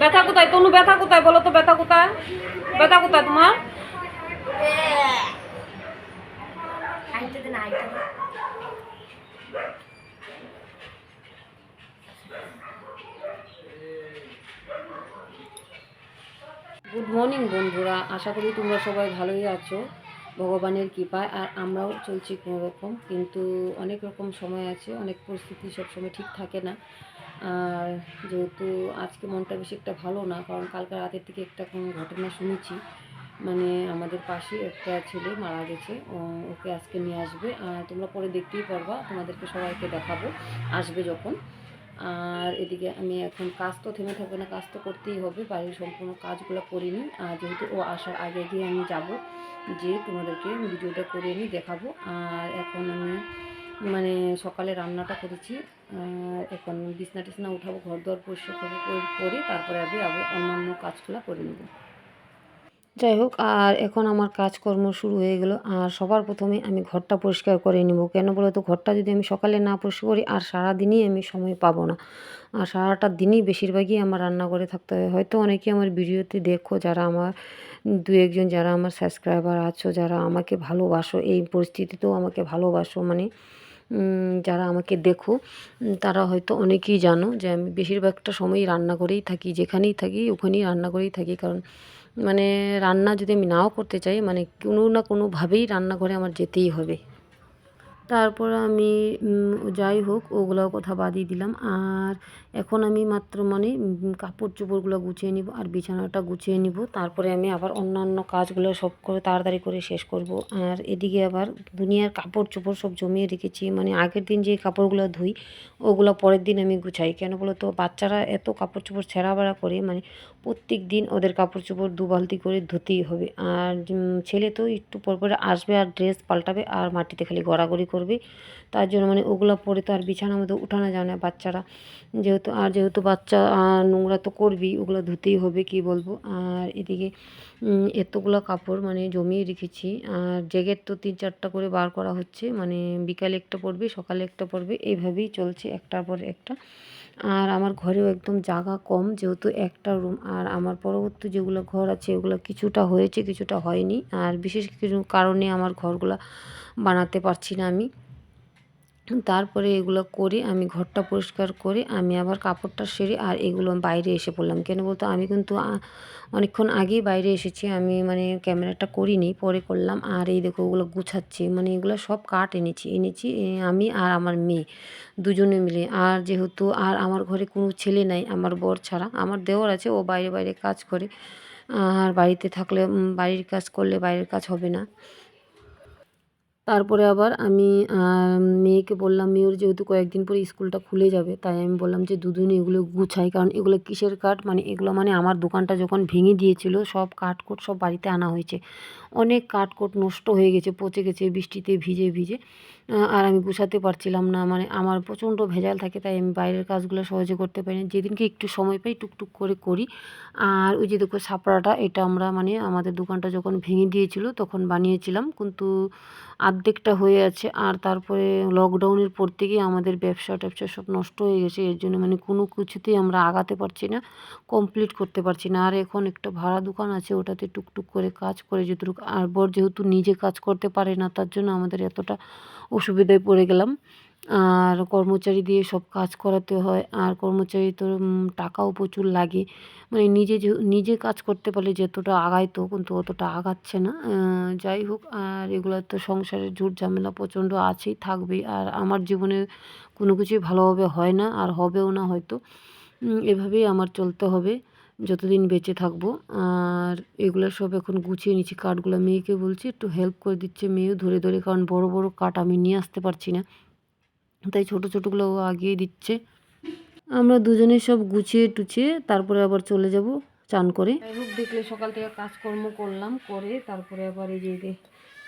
ব্যথা কোথায় তনু? ব্যথা কোথায় বলো তো? ব্যথা কোথায়? ব্যথা কোথায় তোমার? গুড মর্নিং বন্ধুরা, আশা করি তোমরা সবাই ভালোই আছো ভগবানের কৃপায়। আর আমরাও চলছি কোনো রকম, কিন্তু অনেক রকম সময় আছে, অনেক পরিস্থিতি সবসময় ঠিক থাকে না। আর যেহেতু আজকে মনটা বেশি একটা ভালো না, কারণ কালকে রাতের থেকে একটা কোনো ঘটনা শুনেছি, মানে আমাদের পাশে একটা ছেলে মারা গেছে। ওকে আজকে নিয়ে আসবে, আর তোমরা পরে দেখতেই পারবা, তোমাদেরকে সবাইকে দেখাবো আসবে যখন। আর এদিকে আমি এখন কাজ তো থেমে থাকবে না, কাজ তো করতেই হবে, বাড়ির সম্পূর্ণ কাজগুলো করে নিই। আর যেহেতু ও আসার আগে গিয়ে আমি যাব, যে তোমাদেরকে ভিডিওটা করে নিই, দেখাবো। আর এখন আমি মানে সকালে রান্নাটা করেছি, এখন বিছনা টিছনা উঠাবো, ঘর দোয়ার পরিষ্কার করে তারপরে আমি অন্যান্য কাজগুলো করে নেব। যাই হোক, আর এখন আমার কাজকর্ম শুরু হয়ে গেল। আর সবার প্রথমে আমি ঘরটা পরিষ্কার করে নেব। কেন বলো তো? ঘরটা যদি আমি সকালে না পরিষ্কার করি, আর সারাদিনই আমি সময় পাবো না। আর সারাটা দিনই বেশিরভাগই আমার রান্নাঘরে থাকতে হয়। হয়তো অনেকে আমার ভিডিওতে দেখো, যারা আমার দু একজন যারা আমার সাবস্ক্রাইবার আছো, যারা আমাকে ভালোবাসো, এই পরিস্থিতিতেও আমাকে ভালোবাসো, মানে যারা আমাকে দেখো, তারা হয়তো অনেকেই জানো যে আমি বেশিরভাগটা সময়ই রান্নাঘরেই থাকি। যেখানেই থাকি ওখানেই রান্নাঘরেই থাকি, কারণ মানে রান্না যদি আমি নাও করতে চাই, মানে কোনো না কোনোভাবেই রান্নাঘরে আমার যেতেই হবে। তারপর আমি যাই হোক, ওগুলোর কথা বাদই দিলাম। আর এখন আমি মাত্র মানে কাপড় চোপড়গুলো গুছিয়ে নিব আর বিছানাটা গুছিয়ে নিব। তারপরে আমি আবার অন্যান্য কাজগুলো সব করে তাড়াতাড়ি করে শেষ করব। আর এদিকে আবার দুনিয়ার কাপড় চোপড় সব জমিয়ে রেখেছি, মানে আগের দিন যে কাপড়গুলো ধুই ওগুলো পরের দিন আমি গুছাই। কেন বলো তো? বাচ্চারা এত কাপড় চোপড় ছেঁড়া বেড়া করে, মানে প্রত্যেক দিন ওদের কাপড় চোপড় দু বালতি করে ধুতেই হবে। আর ছেলে তো একটু পর পরে আসবে আর ড্রেস পাল্টাবে আর মাটিতে খালি গড়াগড়ি করবে। তার জন্য মানে ওগুলো পরে তো আর বিছানার মধ্যে উঠানো যায় না বাচ্চারা, যেহেতু বাচ্চা নোংরা তো করবেই, ওগুলো ধুতেই হবে, কি বলবো। আর এদিকে এতগুলো কাপড় মানে জমিয়ে রেখেছি। আর জ্যাকেট তো 3-4টা করে বার করা হচ্ছে, মানে বিকালে একটা পরবে, সকালে একটা পরবে, এইভাবেই চলছে একটার পর একটা। আর আমার ঘরেও একদম জায়গা কম, যেহেতু একটা রুম। আর আমার পরবর্তী যেগুলো ঘর আছে ওগুলো কিছুটা হয়েছে, কিছুটা হয়নি। আর বিশেষ কিছু কারণে আমার ঘরগুলো বানাতে পারছি না আমি। তারপরে এগুলো করে আমি ঘরটা পরিষ্কার করে আমি আবার কাপড়টা সেরে আর এগুলো বাইরে এসে পড়লাম। কেন বলতো? আমি কিন্তু অনেকক্ষণ আগেই বাইরে এসেছি, আমি মানে ক্যামেরাটা করিনি, পরে করলাম। আর এই দেখো ওগুলো গুছাচ্ছি, মানে এগুলো সব কাঠ এনেছি আমি আর আমার মেয়ে দুজনে মিলে। আর যেহেতু আর আমার ঘরে কোনো ছেলে নাই আমার বর ছাড়া, আমার দেওর আছে, ও বাইরে বাইরে কাজ করে। আর বাড়িতে থাকলে বাড়ির কাজ করলে বাইরের কাজ হবে না। তারপরে আবার আমি মেয়েকে বললাম, মেয়ের যেহেতু কয়েকদিন পরে স্কুলটা খুলে যাবে, তাই আমি বললাম যে দুদিনে এগুলো গুছাই। কারণ এগুলো কিসের কাঠ, মানে এগুলো মানে আমার দোকানটা যখন ভেঙে দিয়েছিল সব কাঠকোট সব বাড়িতে আনা হয়েছে। অনেক কাঠকোট নষ্ট হয়ে গেছে, পচে গেছে বৃষ্টিতে ভিজে ভিজে। আর আমি গুছাতে পারছিলাম না, মানে আমার প্রচণ্ড ভেজাল থাকে, তাই আমি বাইরের কাজগুলো সহজে করতে পারি না। যেদিনকে একটু সময় পাই টুকটুক করে করি। আর ওই যে দেখো ছাপড়াটা, এটা আমরা মানে আমাদের দোকানটা যখন ভেঙে দিয়েছিল তখন বানিয়েছিলাম, কিন্তু আর্ধেকটা হয়ে আছে। আর তারপরে লকডাউনের পর থেকেই আমাদের ব্যবসা ট্যাবসা সব নষ্ট হয়ে গেছে, এর জন্য মানে কোনো কিছুতেই আমরা আগাতে পারছি না, কমপ্লিট করতে পারছি না। আর এখন একটা ভাড়া দোকান আছে, ওটাতে টুকটুক করে কাজ করে যতটুকু। আর বর যেহেতু নিজে কাজ করতে পারে না, তার জন্য আমাদের এতটা অসুবিধায় পড়ে গেলাম। আর কর্মচারী দিয়ে সব কাজ করাতে হয়, আর কর্মচারী তো টাকাও প্রচুর লাগে। মানে নিজে কাজ করতে পারলে যতটা আগাইতো, কিন্তু অতটা আগাচ্ছে না। যাই হোক, আর এগুলো তো সংসারের ঝুট ঝামেলা প্রচণ্ড আছেই, থাকবেই। আর আমার জীবনে কোনো কিছুই ভালোভাবে হয় না, আর হবেও না হয়তো। এভাবেই আমার চলতে হবে যতদিন বেঁচে থাকবো। আর এগুলো সব এখন গুছিয়ে নিচ্ছি কাঠগুলো, মেয়েকে বলছি একটু হেল্প করে দিচ্ছে, মেয়েও ধরে ধরে, কারণ বড় বড় কাঠ আমি নিয়ে আসতে পারছি না, তাই ছোটো ছোটোগুলো ও আগিয়ে দিচ্ছে। আমরা দুজনে সব গুছিয়ে টুছিয়ে তারপরে আবার চলে যাব চান করে। যাই হোক, দেখলে সকাল থেকে কাজকর্ম করলাম, করে তারপরে আবার এই যে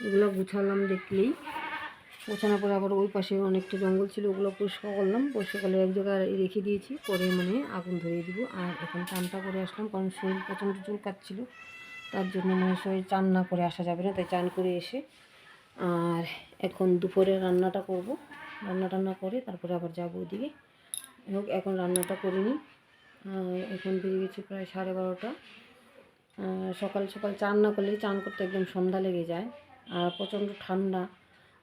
এগুলো গুছালাম। দেখলেই গোছানোর পরে আবার ওই পাশে অনেকটা জঙ্গল ছিল, ওগুলো পরিষ্কার করলাম, পরিষ্কার করলে এক জায়গায় রেখে দিয়েছি, পরে মানে আগুন ধরিয়ে দিব। আর এখন চানটা করে আসলাম, কারণ শরীর প্রচণ্ড চুল কাটছিল, তার জন্য মানে শরীর চান না করে আসা যাবে না, তাই চান করে এসে আর এখন দুপুরে রান্নাটা করব। রান্না টান্না করে তারপরে আবার যাবো ওদিকে। হোক, এখন রান্নাটা করে নিই। এখন বেজে গেছে প্রায় 12:30। সকাল সকাল চান না করলে, চান করতে একদম সন্ধ্যা লেগে যায়। আর প্রচণ্ড ঠান্ডা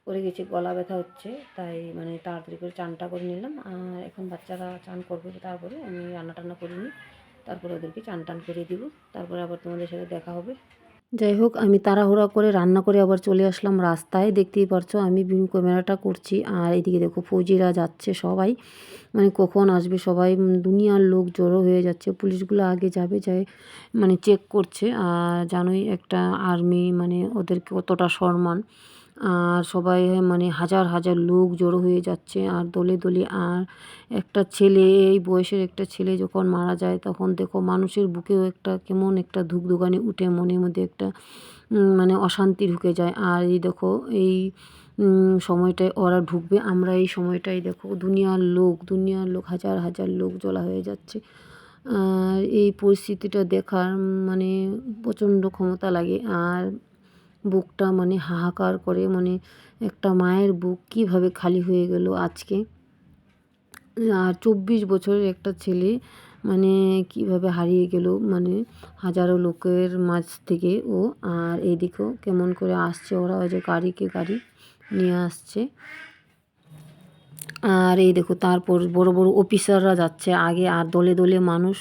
পড়ে গেছে, গলা ব্যথা হচ্ছে, তাই মানে তাড়াতাড়ি করে চানটা করে নিলাম। আর এখন বাচ্চারা চান করবে, তারপরে আমি রান্না টান্না করে নিই, তারপরে ওদেরকে চান টান করে দিব, তারপরে আবার তোমাদের সাথে দেখা হবে। যাই হোক, আমি তাড়াহুড়া করে রান্না করে আবার চলে আসলাম রাস্তায়। দেখতেই পারছো আমি ক্যামেরাটা করছি, আর এদিকে দেখো ফৌজিরা যাচ্ছে সবাই, মানে কখন আসবে সবাই, দুনিয়ার লোক জড়ো হয়ে যাচ্ছে। পুলিশগুলো আগে যাবে, যায় মানে চেক করছে। আর জানোই একটা আর্মি মানে ওদেরকে কতটা সম্মান। আর সবাই মানে হাজার হাজার লোক জড়ো হয়ে যাচ্ছে আর দলে দলে। আর একটা ছেলে, এই বয়সের একটা ছেলে যখন মারা যায়, তখন দেখো মানুষের বুকেও একটা কেমন একটা ধুকধুকানি উঠে, মনের মধ্যে একটা মানে অশান্তি ঢুকে যায়। আর এই দেখো এই সময়টায় ওরা ঢুকবে, আমরা এই সময়টাই দেখো দুনিয়ার লোক হাজার হাজার লোক জড়ো হয়ে যাচ্ছে। আর এই পরিস্থিতিটা দেখার মানে প্রচণ্ড ক্ষমতা লাগে। আর বুকটা মানে হাহাকার করে, মানে একটা মায়ের বুক কীভাবে খালি হয়ে গেল আজকে। আর 24 বছরের একটা ছেলে মানে কিভাবে হারিয়ে গেল, মানে হাজারো লোকের মাঝ থেকে ও। আর এইদিকেও কেমন করে আসছে ওরা, ওই যে গাড়িকে গাড়ি নিয়ে আসছে। আর এই দেখো তারপর বড় বড় অফিসাররা যাচ্ছে আগে, আর দলে দলে মানুষ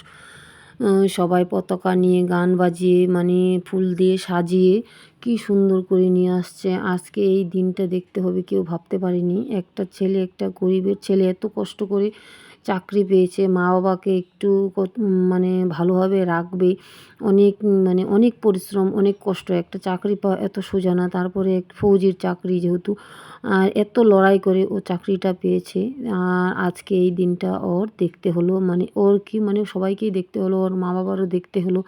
সবাই পতাকা নিয়ে গান বাজিয়ে মানে ফুল দিয়ে সাজিয়ে কি সুন্দর করে নিয়ে আসছে। আজকে এই দিনটা দেখতে হবে, কেউ ভাবতে পারেনি একটা ছেলে, একটা গরিবের ছেলে এত কষ্ট করে চাকরি পেয়েছে, মা বাবাকে একটু মানে ভালোভাবে রাখবে। অনেক মানে অনেক পরিশ্রম, অনেক কষ্ট, একটা চাকরি পাওয়া এত সোজা না। তারপরে ফৌজির চাকরি যেহেতু, আর এত লড়াই করে ও চাকরিটা পেয়েছে। আর আজকে এই দিনটা ওর দেখতে হলো, মানে ওর কি মানে সবাইকেই দেখতে হলো, ওর মা বাবারও দেখতে হলো,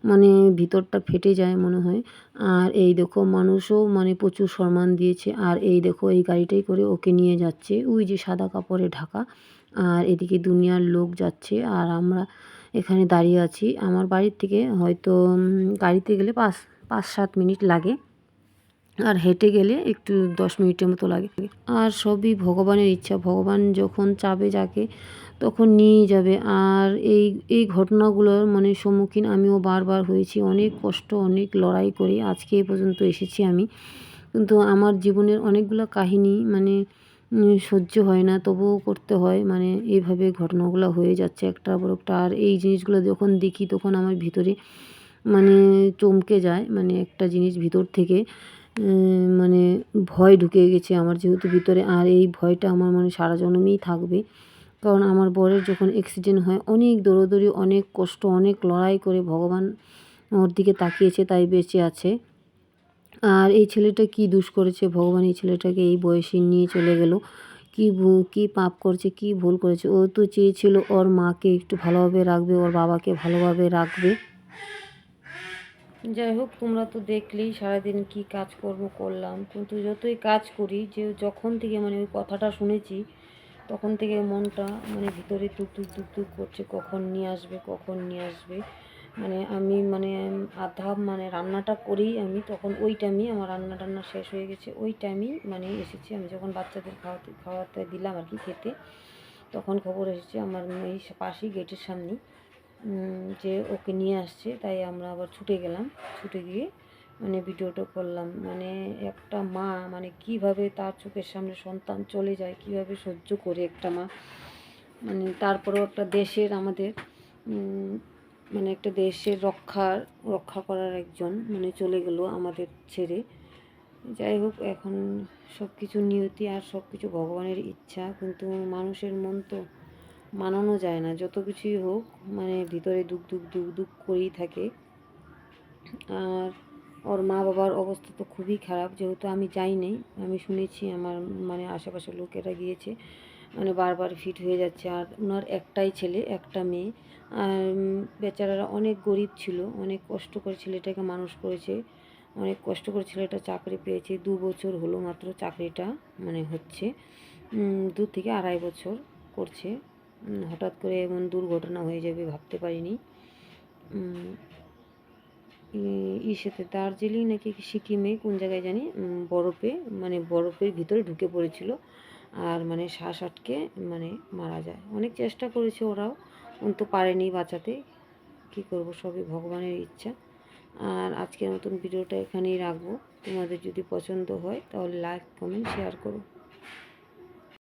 মানে ভিতরটা ফেটে যায় মনে হয়। আর এই দেখো মানুষও মানে প্রচুর সম্মান দিয়েছে। আর এই দেখো এই গাড়িটাই করে ওকে নিয়ে যাচ্ছে, ওই যে সাদা কাপড়ে ঢাকা। আর এদিকে দুনিয়ার লোক যাচ্ছে, আর আমরা এখানে দাঁড়িয়ে আছি। আমার বাড়ির থেকে হয়তো গাড়িতে গেলে 5-7 মিনিট লাগে, আর হেঁটে গেলে একটু 10 মিনিটের মতো লাগে। আর সবই ভগবানের ইচ্ছা, ভগবান যখন চাবে যাকে তখন নিয়ে যাবে। আর এই এই ঘটনাগুলোর মানে সম্মুখীন আমিও বারবার হয়েছি, অনেক কষ্ট অনেক লড়াই করে আজকে এ পর্যন্ত এসেছি আমি। কিন্তু আমার জীবনের অনেকগুলো কাহিনী মানে সহ্য হয় না, তবুও করতে হয়, মানে এইভাবে ঘটনাগুলো হয়ে যাচ্ছে একটার পর একটা। আর এই জিনিসগুলো যখন দেখি তখন আমার ভিতরে মানে চমকে যায়, মানে একটা জিনিস ভিতর থেকে মানে ভয় ঢুকে গেছে আমার যেহেতু ভিতরে। আর এই ভয়টা আমার মনে সারা জন্মেই থাকবে, কারণ আমার বরের যখন অ্যাক্সিডেন্ট হয় অনেক দৌড়োদৌড়ি, অনেক কষ্ট, অনেক লড়াই করে ভগবান ওর দিকে তাকিয়েছে, তাই বেঁচে আছে। আর এই ছেলেটা কি দোষ করেছে, ভগবান এই ছেলেটাকে এই বয়সে নিয়ে চলে গেল। কি পাপ করেছে, কি ভুল করেছে? ও তো চেয়েছিল ওর মাকে একটু ভালোভাবে রাখবে, ওর বাবাকে ভালোভাবে রাখবে। যাই হোক, তোমরা তো দেখলেই সারাদিন কি কাজকর্ম করলাম। কিন্তু যতই কাজ করি, যে যখন থেকে মানে ওই কথাটা শুনেছি, তখন থেকে মনটা মানে ভিতরে দুক দুক দুক দুক করছে, কখন নিয়ে আসবে, কখন নিয়ে আসবে। মানে আমি মানে আধা মানে রান্নাটা করেই আমি তখন ওই টাইমেই আমার রান্না টান্না শেষ হয়ে গেছে, ওই টাইমেই মানে এসেছি আমি যখন বাচ্চাদের খাওয়াতে দিলাম আর কি খেতে, তখন খবর এসেছে আমার এই পাশেই গেটের সামনেই যে ওকে নিয়ে আসছে। তাই আমরা আবার ছুটে গেলাম, ছুটে গিয়ে মানে ভিডিওটা করলাম। মানে একটা মা মানে কিভাবে তার চোখের সামনে সন্তান চলে যায়, কিভাবে সহ্য করে একটা মা, মানে তারপরেও একটা দেশের আমাদের মানে একটা দেশের রক্ষা করার একজন মানে চলে গেল আমাদের ছেড়ে। যাই হোক, এখন সব কিছু নিয়তি আর সব কিছু ভগবানের ইচ্ছা, কিন্তু মানুষের মন তো মানানো যায় না, যত কিছুই হোক মানে ভিতরে দুঃখ দুঃখ দুঃখ দুঃখ করেই থাকে। আর ওর মা বাবার অবস্থা তো খুবই খারাপ, যেহেতু আমি যাই নাই, আমি শুনেছি আমার মানে আশেপাশের লোকেরা গিয়েছে, মানে বারবার ফিট হয়ে যাচ্ছে। আর ওনার একটাই ছেলে একটা মেয়ে, আর বেচারারা অনেক গরিব ছিল, অনেক কষ্ট করে ছেলেটাকে মানুষ করেছে, অনেক কষ্ট করে ছেলেটা চাকরি পেয়েছে। 2 বছর হলো মাত্র চাকরিটা মানে হচ্ছে, 2 থেকে 2.5 বছর করছে। হঠাৎ করে এমন দুর্ঘটনা হয়ে যাবে ভাবতে পারিনি। ইসেতে দার্জিলিং নাকি সিকিমে কোন জায়গায় জানি বরফে মানে বরফের ভিতরে ঢুকে পড়েছিল, আর মানে শ্বাস আটকে মানে মারা যায়। অনেক চেষ্টা করেছে ওরাও, তো পারেনি বাঁচাতে, কী করব, সবই ভগবানের ইচ্ছা। আর আজকের মতন ভিডিওটা এখানেই রাখবো। তোমাদের যদি পছন্দ হয় তাহলে লাইক, কমেন্ট, শেয়ার করো।